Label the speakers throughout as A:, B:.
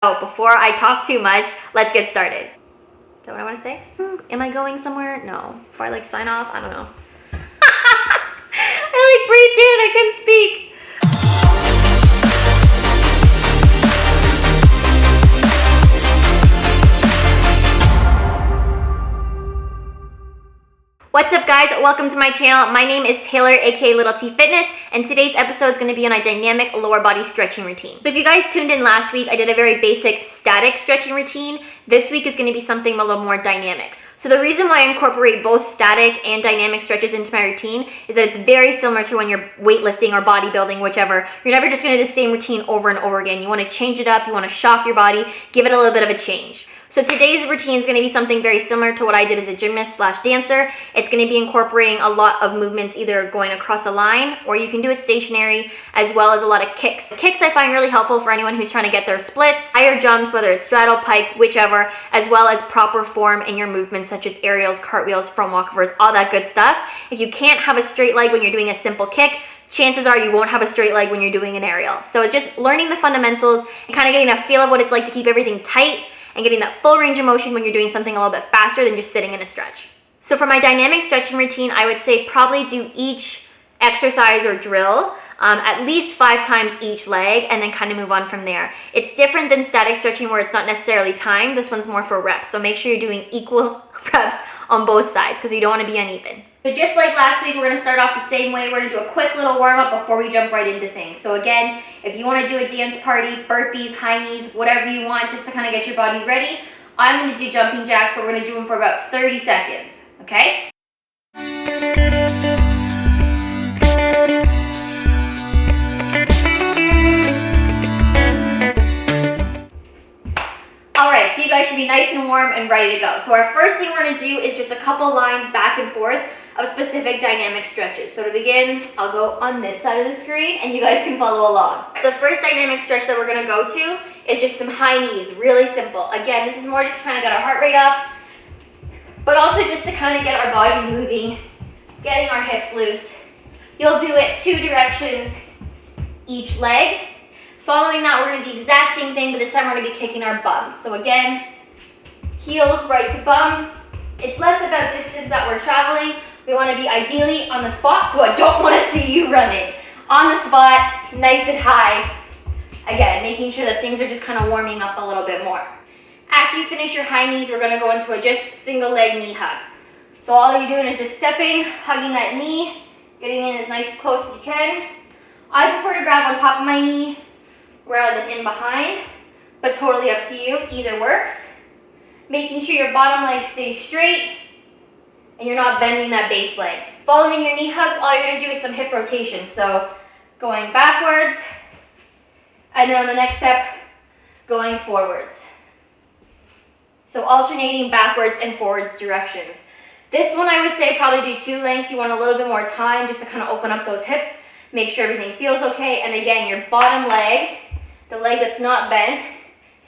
A: Oh, before I talk too much, let's get started. Is that what I want to say? Am I going somewhere? No. Before I sign off, I don't know. I breathed in, I couldn't speak. What's up guys, welcome to my channel. My name is Taylor, aka Little T Fitness, and today's episode is going to be on a dynamic lower body stretching routine. So if you guys tuned in last week, I did a very basic static stretching routine. This week is going to be something a little more dynamic. So the reason why I incorporate both static and dynamic stretches into my routine is that it's very similar to when you're weightlifting or bodybuilding, whichever. You're never just going to do the same routine over and over again. You want to change it up, you want to shock your body, give it a little bit of a change. So today's routine is going to be something very similar to what I did as a gymnast / dancer. It's going to be incorporating a lot of movements, either going across a line or you can do it stationary, as well as a lot of kicks. Kicks I find really helpful for anyone who's trying to get their splits, higher jumps, whether it's straddle, pike, whichever, as well as proper form in your movements such as aerials, cartwheels, front walkovers, all that good stuff. If you can't have a straight leg when you're doing a simple kick, chances are you won't have a straight leg when you're doing an aerial. So it's just learning the fundamentals and kind of getting a feel of what it's like to keep everything tight and getting that full range of motion when you're doing something a little bit faster than just sitting in a stretch. So for my dynamic stretching routine, I would say probably do each exercise or drill at least 5 times each leg and then kind of move on from there. It's different than static stretching where it's not necessarily timed. This one's more for reps. So make sure you're doing equal reps on both sides because you don't want to be uneven. So just like last week, we're going to start off the same way. We're going to do a quick little warm up before we jump right into things. So again, if you want to do a dance party, burpees, high knees, whatever you want, just to kind of get your bodies ready, I'm going to do jumping jacks, but we're going to do them for about 30 seconds, okay? Alright, so you guys should be nice and warm and ready to go. So our first thing we're going to do is just a couple lines back and forth of specific dynamic stretches. So to begin, I'll go on this side of the screen and you guys can follow along. The first dynamic stretch that we're going to go to is just some high knees, really simple. Again, this is more just to kind of get our heart rate up, but also just to kind of get our bodies moving, getting our hips loose. You'll do it 2 directions each leg. Following that, we're going to do the exact same thing, but this time we're going to be kicking our bums. So again, heels right to bum. It's less about distance that we're traveling. We want to be ideally on the spot, so I don't want to see you running. On the spot, nice and high. Again, making sure that things are just kind of warming up a little bit more. After you finish your high knees, we're going to go into a just single leg knee hug. So all you're doing is just stepping, hugging that knee, getting in as nice and close as you can. I prefer to grab on top of my knee rather than in behind, but totally up to you. Either works. Making sure your bottom leg stays straight and you're not bending that base leg. Following your knee hugs, all you're going to do is some hip rotation. So going backwards, and then on the next step, going forwards. So alternating backwards and forwards directions. This one I would say probably do 2 lengths. You want a little bit more time just to kind of open up those hips, make sure everything feels okay. And again, your bottom leg, the leg that's not bent,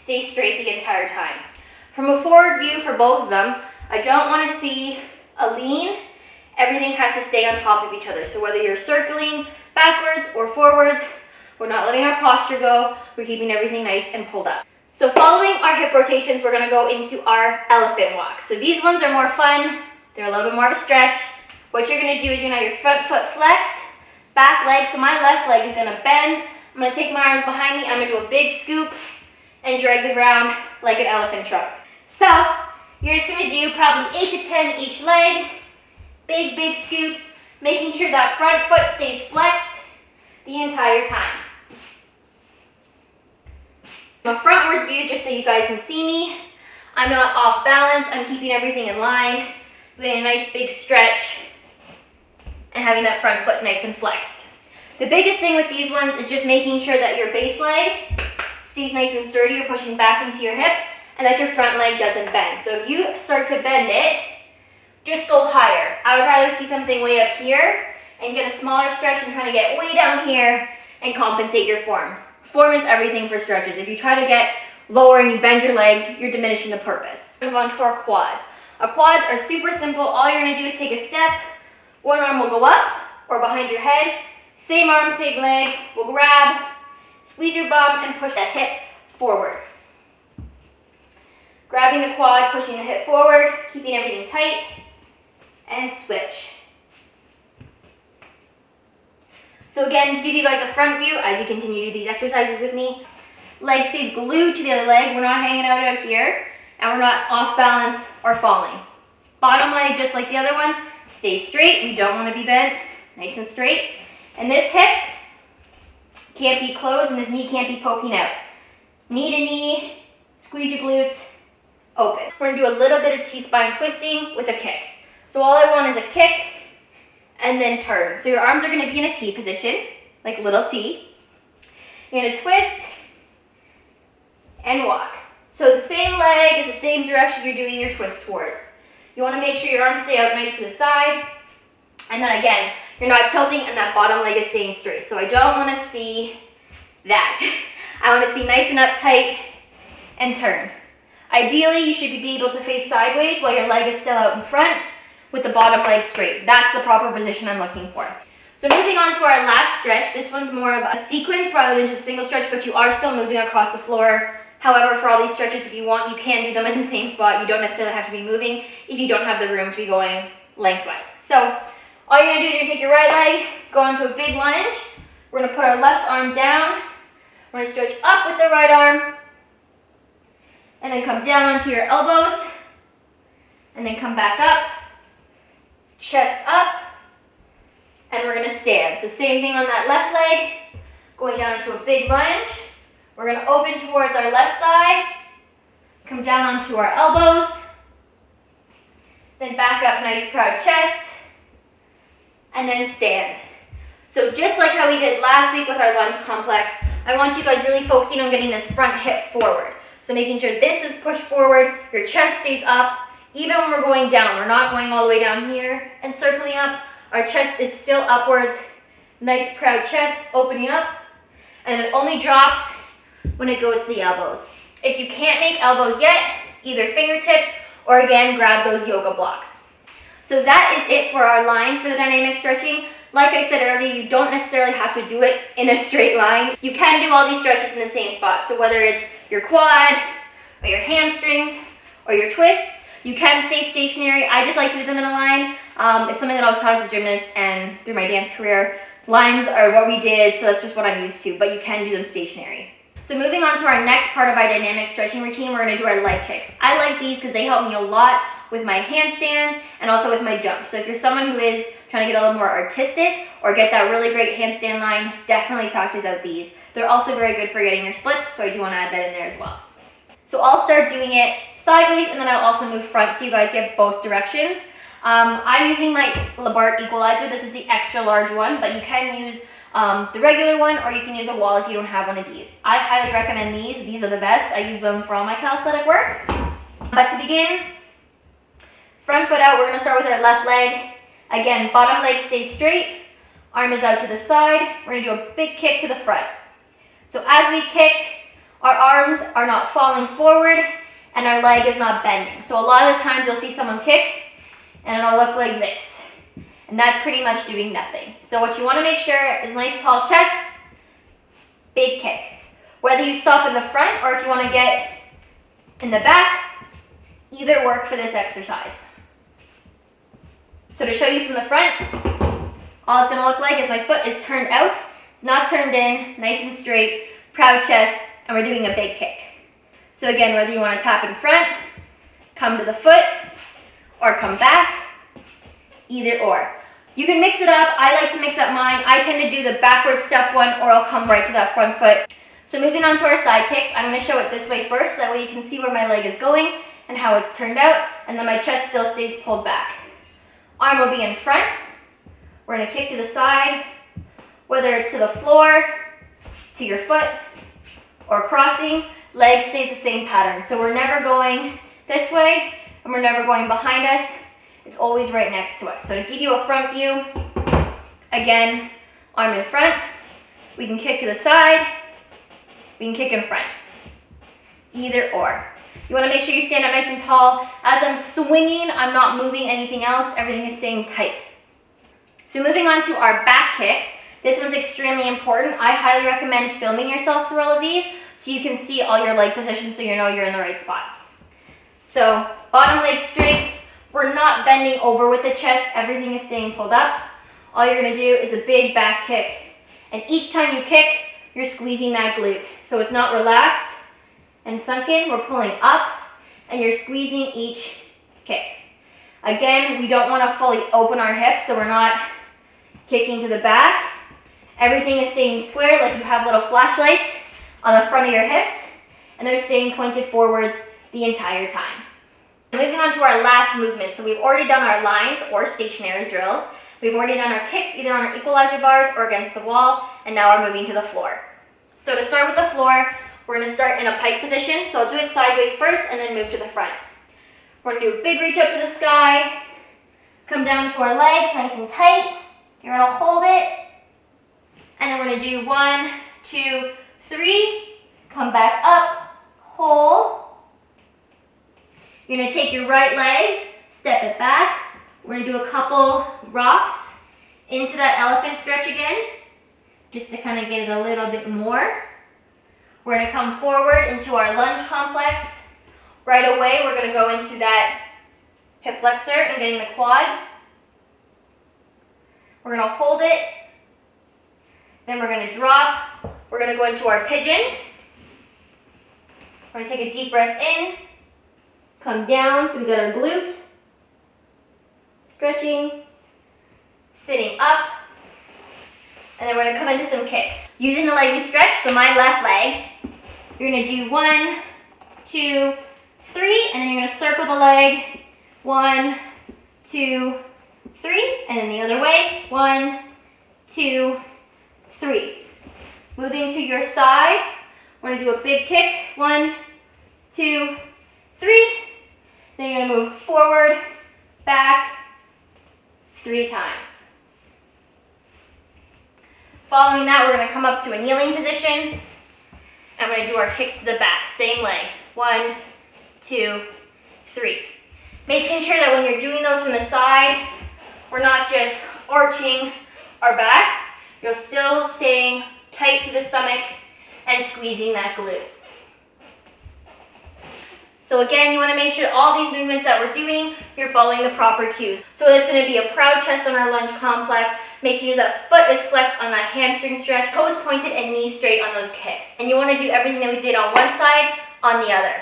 A: stay straight the entire time. From a forward view for both of them, I don't want to see a lean. Everything has to stay on top of each other. So whether you're circling backwards or forwards, we're not letting our posture go. We're keeping everything nice and pulled up. So following our hip rotations, we're going to go into our elephant walks. So these ones are more fun. They're a little bit more of a stretch. What you're going to do is you're going to have your front foot flexed, back leg. So my left leg is going to bend. I'm going to take my arms behind me. I'm going to do a big scoop and drag the ground like an elephant trunk. So you're just going to do probably 8 to 10 each leg. Big scoops, making sure that front foot stays flexed the entire time. From a frontwards view, just so you guys can see me, I'm not off balance. I'm keeping everything in line, getting a nice big stretch, and having that front foot nice and flexed. The biggest thing with these ones is just making sure that your base leg stays nice and sturdy. You're pushing back into your hip, and that your front leg doesn't bend. So if you start to bend it, just go higher. I would rather see something way up here and get a smaller stretch than trying to get way down here and compensate your form. Form is everything for stretches. If you try to get lower and you bend your legs, you're diminishing the purpose. Move on to our quads. Our quads are super simple. All you're going to do is take a step. One arm will go up or behind your head. Same arm, same leg. We'll grab, squeeze your bum, and push that hip forward. Grabbing the quad, pushing the hip forward, keeping everything tight, and switch. So again, to give you guys a front view as you continue to do these exercises with me, leg stays glued to the other leg. We're not hanging out here, and we're not off balance or falling. Bottom leg, just like the other one, stays straight. We don't want to be bent, nice and straight. And this hip can't be closed, and this knee can't be poking out. Knee to knee, squeeze your glutes, open. We're gonna do a little bit of T-spine twisting with a kick. So all I want is a kick and then turn. So your arms are gonna be in a T position, like little T. You're gonna twist and walk. So the same leg is the same direction you're doing your twist towards. You wanna make sure your arms stay out nice to the side. And then again, you're not tilting and that bottom leg is staying straight. So I don't wanna see that. I wanna see nice and uptight and turn. Ideally, you should be able to face sideways while your leg is still out in front with the bottom leg straight. That's the proper position I'm looking for. So moving on to our last stretch, this one's more of a sequence rather than just a single stretch, but you are still moving across the floor. However, for all these stretches, if you want, you can do them in the same spot. You don't necessarily have to be moving if you don't have the room to be going lengthwise. So all you're gonna do is you're gonna take your right leg, go into a big lunge. We're gonna put our left arm down. We're gonna stretch up with the right arm, and then come down onto your elbows, and then come back up, chest up, and we're gonna stand. So same thing on that left leg, going down into a big lunge. We're gonna open towards our left side, come down onto our elbows, then back up, nice proud chest, and then stand. So just like how we did last week with our lunge complex, I want you guys really focusing on getting this front hip forward. So making sure this is pushed forward, your chest stays up. Even when we're going down, we're not going all the way down here and circling up. Our chest is still upwards. Nice proud chest, opening up. And it only drops when it goes to the elbows. If you can't make elbows yet, either fingertips or again, grab those yoga blocks. So that is it for our lines for the dynamic stretching. Like I said earlier, you don't necessarily have to do it in a straight line. You can do all these stretches in the same spot. So whether it's your quad, or your hamstrings, or your twists, you can stay stationary. I just like to do them in a line. It's something that I was taught as a gymnast and through my dance career. Lines are what we did, so that's just what I'm used to, but you can do them stationary. So moving on to our next part of our dynamic stretching routine, we're gonna do our leg kicks. I like these because they help me a lot with my handstands and also with my jumps. So if you're someone who is trying to get a little more artistic or get that really great handstand line, definitely practice out these. They're also very good for getting your splits, so I do want to add that in there as well. So I'll start doing it sideways, and then I'll also move front so you guys get both directions. I'm using my Labart Equalizer. This is the extra large one, but you can use the regular one, or you can use a wall if you don't have one of these. I highly recommend these. These are the best. I use them for all my calisthenic work. But to begin, front foot out, we're going to start with our left leg. Again, bottom leg stays straight, arm is out to the side. We're going to do a big kick to the front. So as we kick, our arms are not falling forward and our leg is not bending. So a lot of the times you'll see someone kick and it'll look like this. And that's pretty much doing nothing. So what you want to make sure is nice tall chest, big kick. Whether you stop in the front or if you want to get in the back, either work for this exercise. So to show you from the front, all it's going to look like is my foot is turned out. It's not turned in, nice and straight, proud chest, and we're doing a big kick. So again, whether you want to tap in front, come to the foot, or come back, either or. You can mix it up. I like to mix up mine. I tend to do the backward step one, or I'll come right to that front foot. So moving on to our side kicks, I'm going to show it this way first, that way you can see where my leg is going and how it's turned out, and then my chest still stays pulled back. Arm will be in front. We're going to kick to the side, whether it's to the floor, to your foot, or crossing, leg stays the same pattern. So we're never going this way, and we're never going behind us. It's always right next to us. So to give you a front view, again, arm in front, we can kick to the side, we can kick in front. Either or. You want to make sure you stand up nice and tall. As I'm swinging, I'm not moving anything else. Everything is staying tight. So moving on to our back kick. This one's extremely important. I highly recommend filming yourself through all of these so you can see all your leg positions so you know you're in the right spot. So bottom leg straight. We're not bending over with the chest. Everything is staying pulled up. All you're gonna do is a big back kick. And each time you kick, you're squeezing that glute. So it's not relaxed and sunken. We're pulling up and you're squeezing each kick. Again, we don't wanna fully open our hips, so we're not kicking to the back. Everything is staying square, like you have little flashlights on the front of your hips, and they're staying pointed forwards the entire time. Moving on to our last movement. So we've already done our lines or stationary drills. We've already done our kicks either on our equalizer bars or against the wall, and now we're moving to the floor. So to start with the floor, we're gonna start in a pike position. So I'll do it sideways first and then move to the front. We're gonna do a big reach up to the sky, come down to our legs nice and tight. You're gonna hold it, and then we're gonna do 1, 2, 3, come back up, hold. You're gonna take your right leg, step it back. We're gonna do a couple rocks into that elephant stretch again, just to kind of get it a little bit more. We're gonna come forward into our lunge complex. Right away, we're gonna go into that hip flexor and getting the quad. We're gonna hold it, then we're gonna drop. We're gonna go into our pigeon. We're gonna take a deep breath in, come down, so we got our glute, stretching, sitting up, and then we're gonna come into some kicks. Using the leg we stretch, so my left leg, you're gonna do 1, 2, 3, and then you're gonna circle the leg, 1, 2, 3, and then the other way, 1, 2, 3. Moving to your side, we're gonna do a big kick, 1, 2, 3. Then you're gonna move forward, back, 3 times. Following that, we're gonna come up to a kneeling position, and we're gonna do our kicks to the back, same leg, 1, 2, 3. Making sure that when you're doing those from the side, we're not just arching our back, you're still staying tight to the stomach and squeezing that glute. So again, you want to make sure all these movements that we're doing, you're following the proper cues. So there's going to be a proud chest on our lunge complex, making sure that foot is flexed on that hamstring stretch, toes pointed and knees straight on those kicks. And you want to do everything that we did on one side, on the other.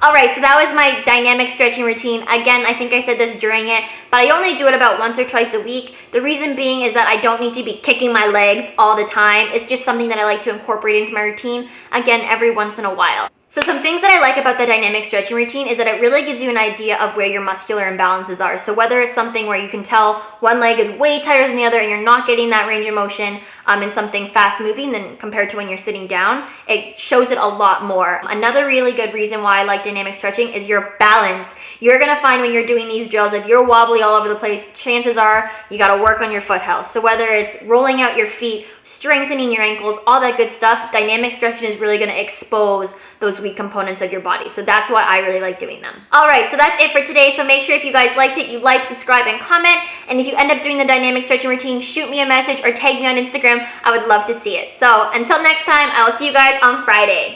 A: All right, so that was my dynamic stretching routine. Again, I think I said this during it, but I only do it about once or twice a week. The reason being is that I don't need to be kicking my legs all the time. It's just something that I like to incorporate into my routine, again, every once in a while. So some things that I like about the dynamic stretching routine is that it really gives you an idea of where your muscular imbalances are. So whether it's something where you can tell one leg is way tighter than the other and you're not getting that range of motion in something fast moving than compared to when you're sitting down, it shows it a lot more. Another really good reason why I like dynamic stretching is your balance. You're gonna find when you're doing these drills, if you're wobbly all over the place, chances are you gotta work on your foot health. So whether it's rolling out your feet, strengthening your ankles, all that good stuff, dynamic stretching is really gonna expose those weak components of your body. So that's why I really like doing them. All right, so that's it for today. So make sure if you guys liked it, you like, subscribe, and comment. And if you end up doing the dynamic stretching routine, shoot me a message or tag me on Instagram. I would love to see it. So until next time, I will see you guys on Friday.